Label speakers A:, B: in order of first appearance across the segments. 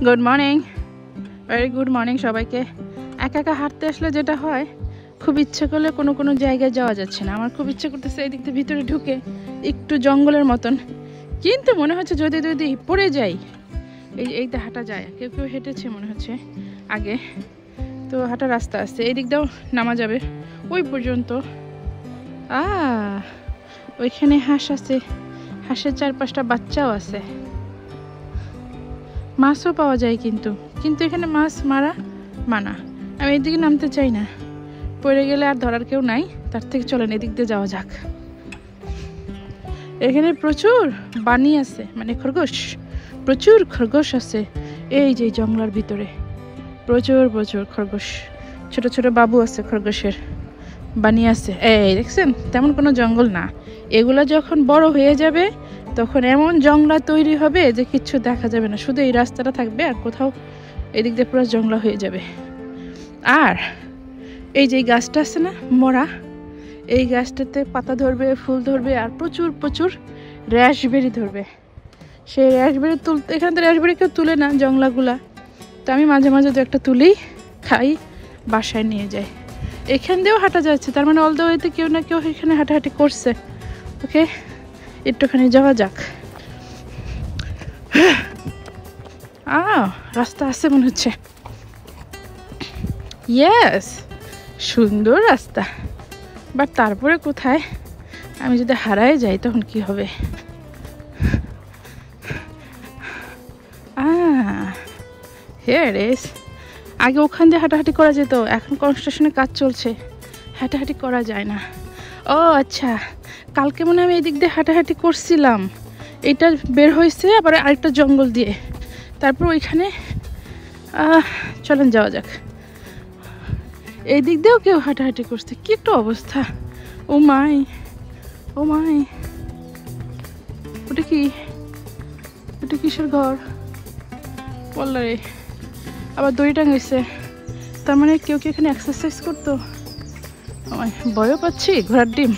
A: Good morning, very good morning সবাইকে। একা একা হাঁটতে আসলে যেটা হয়, খুব ইচ্ছে করলে কোনো কোনো জায়গায় যাওয়া যাচ্ছে না। আমার খুব ইচ্ছে করতেছে এই দিক দিয়ে ভিতরে ঢুকে একটু জঙ্গলের মতন, কিন্তু মনে হচ্ছে যদি যদি পড়ে যাই। এইটা হাঁটা যায়, কেউ কেউ হেঁটেছে মনে হচ্ছে আগে, তো হাঁটার রাস্তা আছে, এই দিক দিয়েও নামা যাবে ওই পর্যন্ত। ওইখানে হাঁস আছে, হাঁসের 4-5টা বাচ্চাও আছে, মাছও পাওয়া যায়, কিন্তু এখানে মাছ মারা মানা। আমি এদিকে নামতে চাই না, পড়ে গেলে আর ধরার কেউ নাই, তার থেকে চলেন এদিক দিয়ে যাওয়া যাক। এখানে প্রচুর বানি আছে, মানে খরগোশ, প্রচুর খরগোশ আছে এই যে জঙ্গলার ভিতরে, প্রচুর প্রচুর খরগোশ, ছোট ছোট বাবু আছে খরগোশের, বানি আছে। এই দেখছেন, তেমন কোনো জঙ্গল না, এগুলো যখন বড় হয়ে যাবে তখন এমন জংলা তৈরি হবে যে কিচ্ছু দেখা যাবে না, শুধু এই রাস্তাটা থাকবে আর কোথাও এদিক দিয়ে পুরো জংলা হয়ে যাবে। আর এই যে গাছটা আছে না মরা, এই গাছটাতে পাতা ধরবে, ফুল ধরবে, আর প্রচুর প্রচুর র্যাশবেরি ধরবে। সেই র্যাশবেরি তুলতে, এখান থেকে র্যাশবেরি কেউ তুলে না জংলাগুলা, তো আমি মাঝে মাঝে তো একটা তুলি, খাই, বাসায় নিয়ে যাই। এখান দিয়েও হাঁটা যাচ্ছে, তার মানে অল দ্য ওয়েতে কেউ না কেউ এখানে হাঁটাহাঁটি করছে। ওকে, একটুখানি যাওয়া যাক। রাস্তা আছে মনে হচ্ছে, ইয়েস, সুন্দর রাস্তা, বাট তারপরে কোথায় আমি যদি হারাই যাই তখন কি হবে? Here is. আগে ওখান দিয়ে হাঁটাহাঁটি করা যেত, এখন কনস্ট্রাকশনের কাজ চলছে, হাঁটাহাঁটি করা যায় না। ও আচ্ছা, কালকে মনে হয় আমি এই দিক দিয়ে হাঁটাহাঁটি করছিলাম, এইটা বের হয়েছে আবার আরেকটা জঙ্গল দিয়ে, তারপর ওইখানে চলেন যাওয়া যাক। এই দিক দিয়েও কেউ হাঁটাহাঁটি করছে, কি একটা অবস্থা। ও মাই, ও মাই, ওটা কি? ওটা কিসের ঘর বললা রে? আবার দড়ি টাঙাইছে, তার মানে কেউ কি এখানে এক্সারসাইজ করতো? আমার ভয়ও পাচ্ছি, ঘোড়ার ডিম।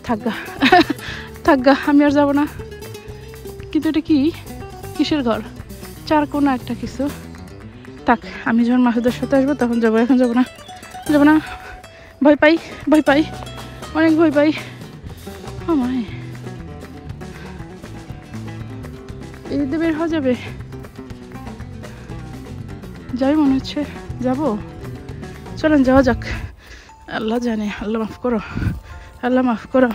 A: থাকগা থাকগা, আমি আর যাবো না। কিন্তু এটা কি, কিসের ঘর? 4 কোনা একটা কিছু। থাক, আমি যখন মাসুদের সাথে আসবো তখন যাবো, এখন যাবো না, যাবো না, ভয় পাই, ভয় পাই, অনেক ভয় পাই। আমার এদিকে বের হওয়া যাবে? যাই মনে হচ্ছে, যাবো, চলেন যাওয়া যাক। আল্লাহ জানে, আল্লাহ মাফ করো, আল্লাহ মাফ করো।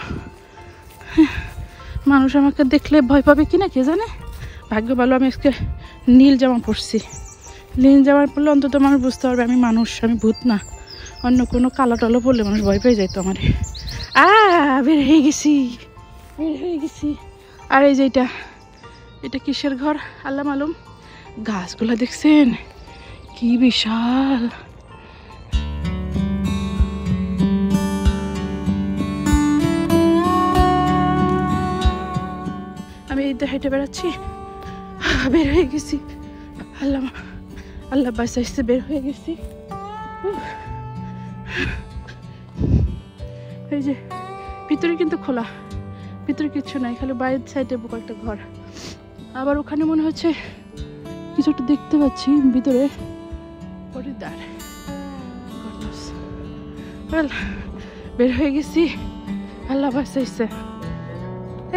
A: মানুষ আমাকে দেখলে ভয় পাবে কিনা কে জানে। ভাগ্য ভালো আমি আজকে নীল জামা পরছি, নীল জামা পরলে অন্তত মানুষ বুঝতে পারবে আমি মানুষ, আমি ভূত না। অন্য কোনো কালো টালো পরলে মানুষ ভয় পেয়ে যাইতো আমার। বের হয়ে গেছি, বের হয়ে গেছি। আর এই যে এটা কিসের ঘর আল্লাহ মালুম। গাছগুলা দেখছেন কি বিশাল। আমি এই হেঁটে বেড়াচ্ছি, বের হয়ে গেছি। আল্লাহ আল্লাহ বাঁচাইছে, বের হয়ে গেছি। এই যে ভিতরে কিন্তু খোলা, ভিতরে কিচ্ছু নাই, খালি বাইরের সাইডে একটা ঘর। আবার ওখানে মনে হচ্ছে কিছু একটা দেখতে পাচ্ছি ভিতরে, পরিদার। বের হয়ে গেছি, আল্লাহ বাঁচাইছে।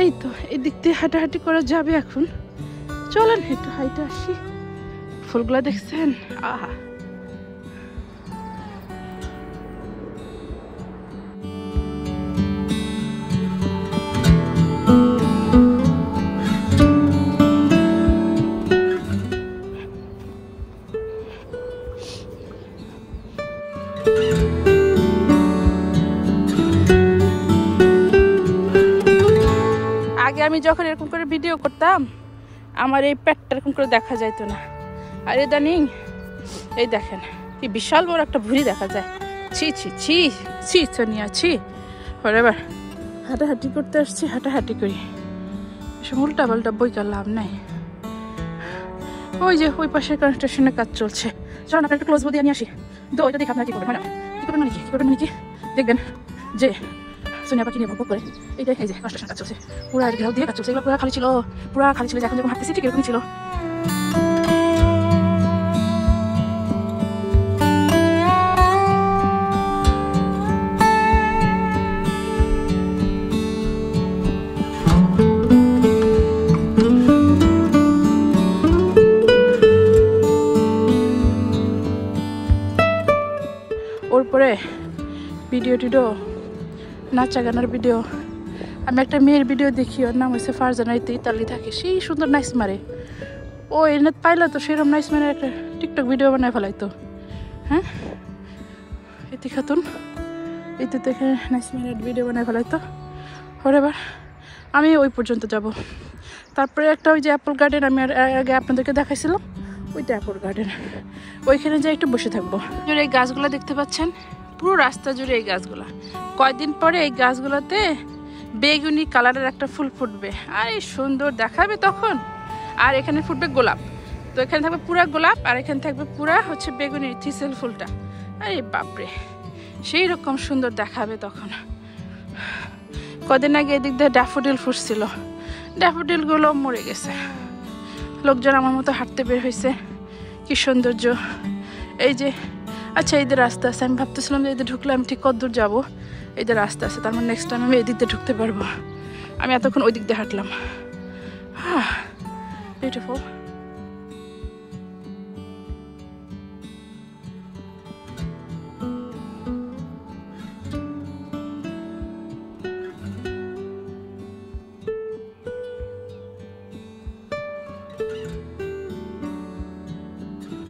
A: এই তো এই দিক দিয়ে হাঁটাহাঁটি করা যাবে এখন, চলেন একটু হাইটে আসি। ফুলগুলা দেখছেন, আহা, আমি যখন এরকম করে ভিডিও করতাম আমার এই পেটটা এরকম করে দেখা যাইতো না, আর ইদানিং এই দেখেন কি বিশাল বড় একটা ভুঁড়ি দেখা যায়। ছি ছি ছি ছি, সোনিয়া ছি। এবার হাঁটাহাঁটি করতে আসছি, হাঁটাহাঁটি করি, এসব উল্টা পাল্টা বই কার লাভ নাই। ওই যে ওই পাশে কনস্ট্রাকশনের কাজ চলছে, চলুন আপনার একটু ক্লোজ দিয়ে নিয়ে আসি। তো ওইটা দেখে আপনারা কি করবেন, কি করবেন মানে কি, কি করবেন মানে কি দেখবেন যে সোনিয়া পাখি নিয়ে ভোগ করে এইটাই এই যে কনস্ট্রাকশন কাজ চলছে পুরা ঘেরাও দিয়ে কাজ চলছে এগুলো পুরা খালি ছিল এখন যখন হাঁটতেছি ঠিক এরকমই ছিল ওর পরে ভিডিও টিডিও নাচা গানার ভিডিও আমি একটা মেয়ের ভিডিও দেখি ওর নাম হচ্ছে ফারজানা ইতালি থাকে সেই সুন্দর নাইস মারে ও এনে পাইলে তো সেরকম নাইস মারে একটা টিকটক ভিডিও বানায় ফেলাইতো হ্যাঁ ইতি খাতুন ইতি দেখে নাইস মারে ভিডিও বানায় ফেলাইতো ওর এবার আমি ওই পর্যন্ত যাব তারপরে একটা ওই যে অ্যাপল গার্ডেন আমি আগে আপনাদেরকে দেখাইছিলাম ওইটা অ্যাপল গার্ডেন ওইখানে যাই একটু বসে থাকবো এই গাছগুলো দেখতে পাচ্ছেন পুরো রাস্তা জুড়ে এই গাছগুলা কয়েকদিন পরে এই গাছগুলোতে বেগুনি কালারের একটা ফুল ফুটবে আর এই সুন্দর দেখাবে তখন আর এখানে ফুটবে গোলাপ তো এখানে থাকবে পুরা গোলাপ আর এখানে থাকবে পুরা হচ্ছে বেগুনি থিসেল ফুলটা আরে বাপরে সেই রকম সুন্দর দেখাবে তখন কদিন আগে এদিক দিয়ে ড্যাফোডিল ফুটছিল ড্যাফোডিলগুলো মরে গেছে লোকজন আমার মতো হাঁটতে বের হয়েছে কি সৌন্দর্য এই যে আচ্ছা এদের রাস্তা আছে আমি ভাবতেছিলাম যে এদের ঢুকলে আমি ঠিক কতদূর যাবো এদের রাস্তা আছে তার মানে নেক্সট টাইম আমি এদিক দিয়ে ঢুকতে পারবো আমি এতক্ষণ ওই দিক দিয়ে হাঁটলাম বিউটিফুল